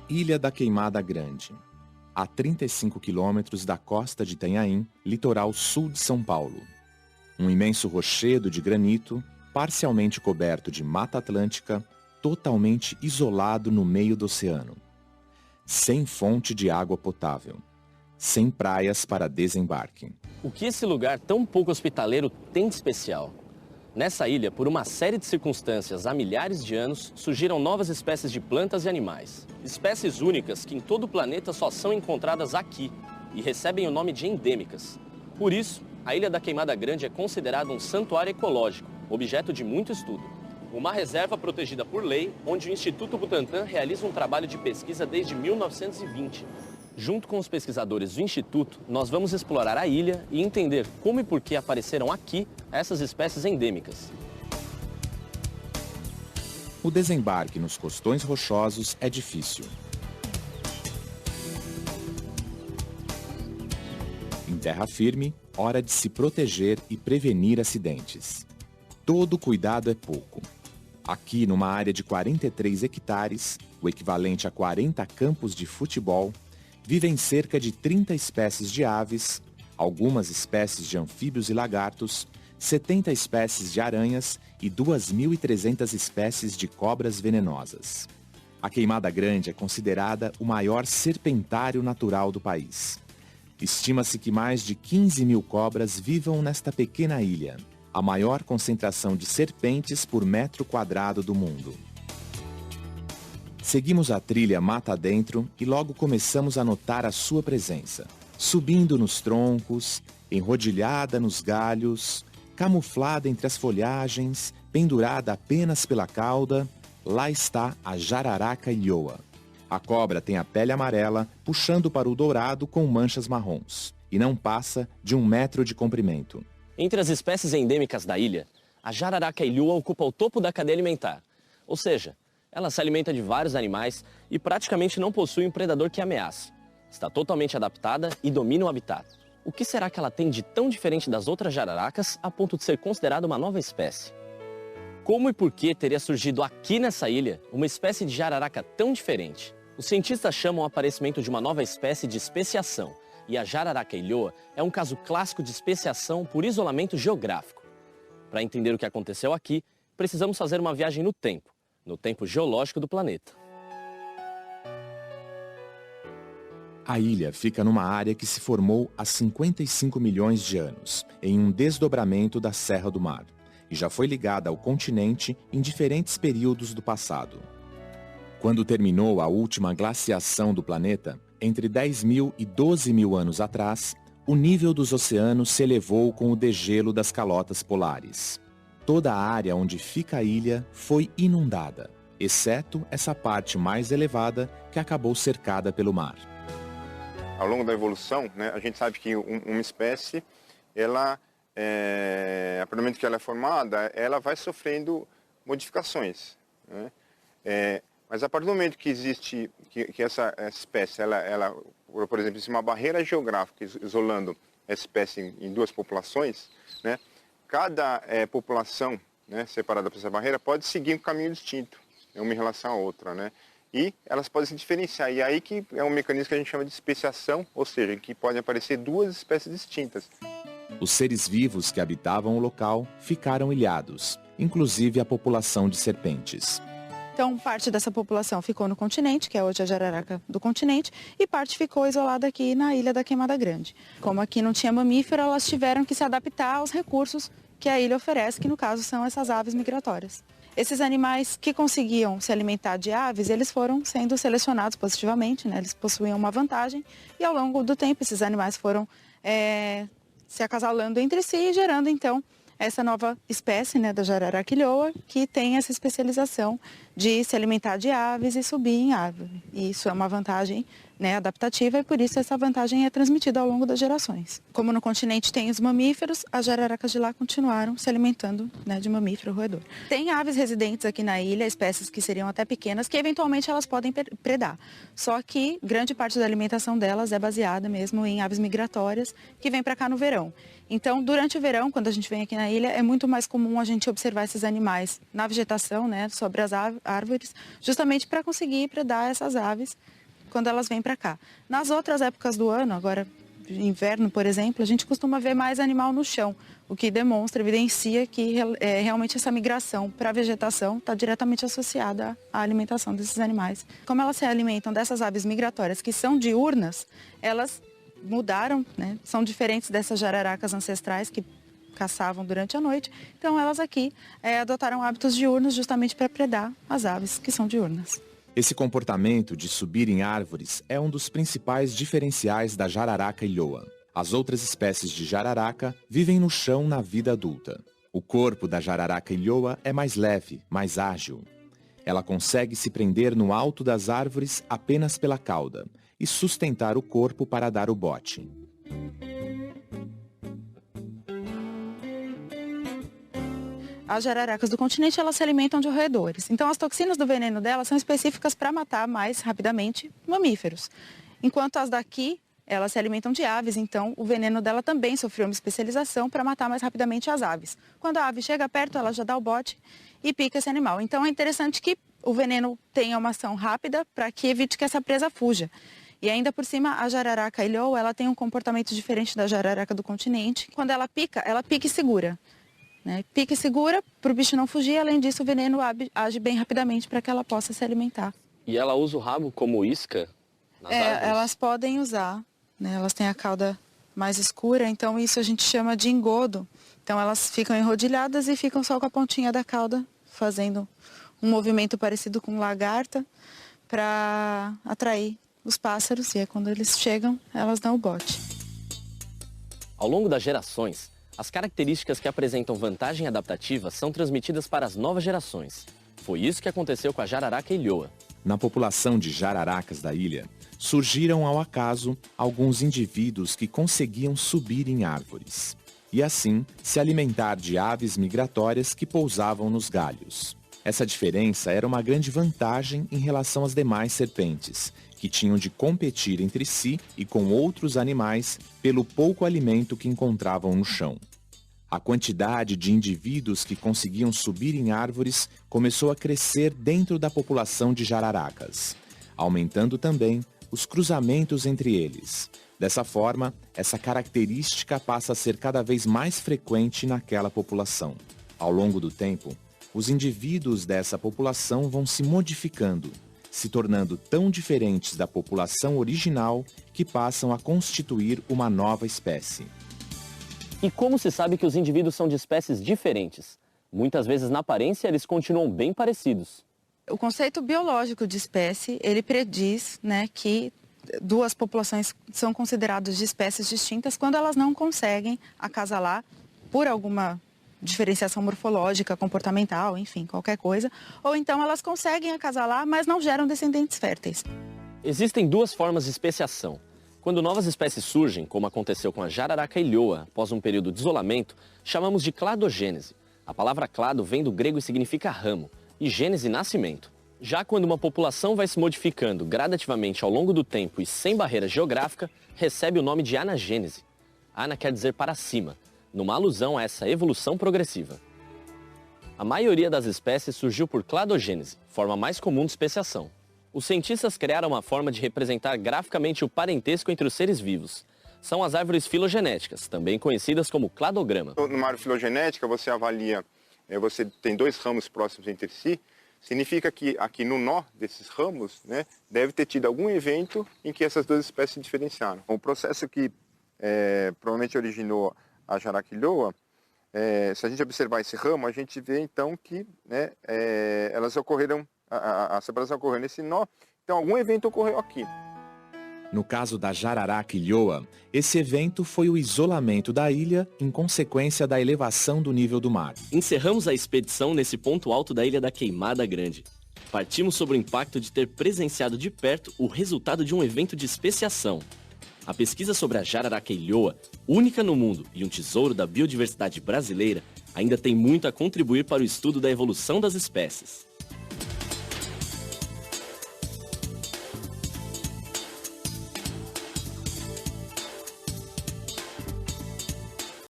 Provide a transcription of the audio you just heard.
Ilha da Queimada Grande, a 35 quilômetros da costa de Itanhaém, litoral sul de São Paulo. Um imenso rochedo de granito, parcialmente coberto de Mata Atlântica, totalmente isolado no meio do oceano. Sem fonte de água potável. Sem praias para desembarque. O que esse lugar tão pouco hospitaleiro tem de especial? Nessa ilha, por uma série de circunstâncias, há milhares de anos, surgiram novas espécies de plantas e animais. Espécies únicas que em todo o planeta só são encontradas aqui e recebem o nome de endêmicas. Por isso, a Ilha da Queimada Grande é considerada um santuário ecológico, objeto de muito estudo. Uma reserva protegida por lei, onde o Instituto Butantan realiza um trabalho de pesquisa desde 1920. Junto com os pesquisadores do Instituto, nós vamos explorar a ilha e entender como e por que apareceram aqui essas espécies endêmicas. O desembarque nos costões rochosos é difícil. Em terra firme, hora de se proteger e prevenir acidentes. Todo cuidado é pouco. Aqui, numa área de 43 hectares, o equivalente a 40 campos de futebol, vivem cerca de 30 espécies de aves, algumas espécies de anfíbios e lagartos, 70 espécies de aranhas e 2.300 espécies de cobras venenosas. A Queimada Grande é considerada o maior serpentário natural do país. Estima-se que mais de 15.000 cobras vivam nesta pequena ilha, a maior concentração de serpentes por metro quadrado do mundo. Seguimos a trilha mata adentro e logo começamos a notar a sua presença. Subindo nos troncos, enrodilhada nos galhos, camuflada entre as folhagens, pendurada apenas pela cauda, lá está a jararaca ilhoa. A cobra tem a pele amarela, puxando para o dourado com manchas marrons, e não passa de 1 metro de comprimento. Entre as espécies endêmicas da ilha, a jararaca ilhoa ocupa o topo da cadeia alimentar, ou seja, ela se alimenta de vários animais e praticamente não possui um predador que a ameace. Está totalmente adaptada e domina o habitat. O que será que ela tem de tão diferente das outras jararacas a ponto de ser considerada uma nova espécie? Como e por que teria surgido aqui nessa ilha uma espécie de jararaca tão diferente? Os cientistas chamam o aparecimento de uma nova espécie de especiação, e a jararaca ilhoa é um caso clássico de especiação por isolamento geográfico. Para entender o que aconteceu aqui, precisamos fazer uma viagem no tempo geológico do planeta. A ilha fica numa área que se formou há 55 milhões de anos, em um desdobramento da Serra do Mar, e já foi ligada ao continente em diferentes períodos do passado. Quando terminou a última glaciação do planeta, entre 10.000 e 12.000 anos atrás, o nível dos oceanos se elevou com o degelo das calotas polares. Toda a área onde fica a ilha foi inundada, exceto essa parte mais elevada que acabou cercada pelo mar. Ao longo da evolução, né, a gente sabe que uma espécie, a partir do momento que ela é formada, ela vai sofrendo modificações, né? Mas a partir do momento que existe, que essa espécie, por exemplo, existe uma barreira geográfica isolando essa espécie em 2 populações, né? Cada população, né, separada por essa barreira pode seguir um caminho distinto, uma em relação à outra, né? E elas podem se diferenciar. E aí que é um mecanismo que a gente chama de especiação, ou seja, em que podem aparecer 2 espécies distintas. Os seres vivos que habitavam o local ficaram ilhados, inclusive a população de serpentes. Então, parte dessa população ficou no continente, que é hoje a jararaca do continente, e parte ficou isolada aqui na Ilha da Queimada Grande. Como aqui não tinha mamífero, elas tiveram que se adaptar aos recursos que a ilha oferece, que no caso são essas aves migratórias. Esses animais que conseguiam se alimentar de aves, eles foram sendo selecionados positivamente, né? Eles possuíam uma vantagem, e ao longo do tempo esses animais foram se acasalando entre si e gerando então essa nova espécie, né, da jararaca ilhoa, que tem essa especialização de se alimentar de aves e subir em árvore. E isso é uma vantagem, né, adaptativa, e por isso essa vantagem é transmitida ao longo das gerações. Como no continente tem os mamíferos, as jararacas de lá continuaram se alimentando, né, de mamífero roedor. Tem aves residentes aqui na ilha, espécies que seriam até pequenas, que eventualmente elas podem predar. Só que grande parte da alimentação delas é baseada mesmo em aves migratórias que vêm para cá no verão. Então, durante o verão, quando a gente vem aqui na ilha, é muito mais comum a gente observar esses animais na vegetação, né, sobre as árvores, justamente para conseguir predar essas aves quando elas vêm para cá. Nas outras épocas do ano, agora inverno, por exemplo, a gente costuma ver mais animal no chão, o que demonstra, evidencia que realmente essa migração para a vegetação está diretamente associada à alimentação desses animais. Como elas se alimentam dessas aves migratórias que são diurnas, elas mudaram, né? São diferentes dessas jararacas ancestrais que caçavam durante a noite. Então elas aqui adotaram hábitos diurnos justamente para predar as aves que são diurnas. Esse comportamento de subir em árvores é um dos principais diferenciais da jararaca ilhoa. As outras espécies de jararaca vivem no chão na vida adulta. O corpo da jararaca ilhoa é mais leve, mais ágil. Ela consegue se prender no alto das árvores apenas pela cauda e sustentar o corpo para dar o bote. As jararacas do continente, elas se alimentam de roedores. Então, as toxinas do veneno delas são específicas para matar mais rapidamente mamíferos. Enquanto as daqui, elas se alimentam de aves, então o veneno dela também sofreu uma especialização para matar mais rapidamente as aves. Quando a ave chega perto, ela já dá o bote e pica esse animal. Então, é interessante que o veneno tenha uma ação rápida para que evite que essa presa fuja. E ainda por cima, a jararaca ilhoa, ela tem um comportamento diferente da jararaca do continente. Quando ela pica e segura. Pica e segura para o bicho não fugir, além disso o veneno age bem rapidamente para que ela possa se alimentar. E ela usa o rabo como isca nas árvores? Elas podem usar, né? Elas têm a cauda mais escura, então isso a gente chama de engodo. Então elas ficam enrodilhadas e ficam só com a pontinha da cauda, fazendo um movimento parecido com lagarta para atrair os pássaros, e aí quando eles chegam, elas dão o bote. Ao longo das gerações, as características que apresentam vantagem adaptativa são transmitidas para as novas gerações. Foi isso que aconteceu com a jararaca ilhoa. Na população de jararacas da ilha, surgiram ao acaso alguns indivíduos que conseguiam subir em árvores e assim se alimentar de aves migratórias que pousavam nos galhos. Essa diferença era uma grande vantagem em relação às demais serpentes, que tinham de competir entre si e com outros animais pelo pouco alimento que encontravam no chão. A quantidade de indivíduos que conseguiam subir em árvores começou a crescer dentro da população de jararacas, aumentando também os cruzamentos entre eles. Dessa forma, essa característica passa a ser cada vez mais frequente naquela população. Ao longo do tempo, os indivíduos dessa população vão se modificando, se tornando tão diferentes da população original que passam a constituir uma nova espécie. E como se sabe que os indivíduos são de espécies diferentes? Muitas vezes, na aparência, eles continuam bem parecidos. O conceito biológico de espécie, ele prediz, né, que duas populações são consideradas de espécies distintas quando elas não conseguem acasalar por alguma diferenciação morfológica, comportamental, enfim, qualquer coisa. Ou então elas conseguem acasalar, mas não geram descendentes férteis. Existem duas formas de especiação. Quando novas espécies surgem, como aconteceu com a jararaca ilhoa após um período de isolamento, chamamos de cladogênese. A palavra clado vem do grego e significa ramo, e gênese, nascimento. Já quando uma população vai se modificando gradativamente ao longo do tempo e sem barreira geográfica, recebe o nome de anagênese. Ana quer dizer para cima, numa alusão a essa evolução progressiva. A maioria das espécies surgiu por cladogênese, forma mais comum de especiação. Os cientistas criaram uma forma de representar graficamente o parentesco entre os seres vivos. São as árvores filogenéticas, também conhecidas como cladograma. Numa árvore filogenética, você avalia, você tem dois ramos próximos entre si, significa que aqui no nó desses ramos, né, deve ter tido algum evento em que essas duas espécies se diferenciaram. O processo que provavelmente originou a jararaca ilhoa, se a gente observar esse ramo, a gente vê então que, né, elas ocorreram, a separação ocorreu nesse nó, então algum evento ocorreu aqui. No caso da jararaca ilhoa, esse evento foi o isolamento da ilha em consequência da elevação do nível do mar. Encerramos a expedição nesse ponto alto da Ilha da Queimada Grande. Partimos sobre o impacto de ter presenciado de perto o resultado de um evento de especiação. A pesquisa sobre a jararaca ilhoa, única no mundo e um tesouro da biodiversidade brasileira, ainda tem muito a contribuir para o estudo da evolução das espécies.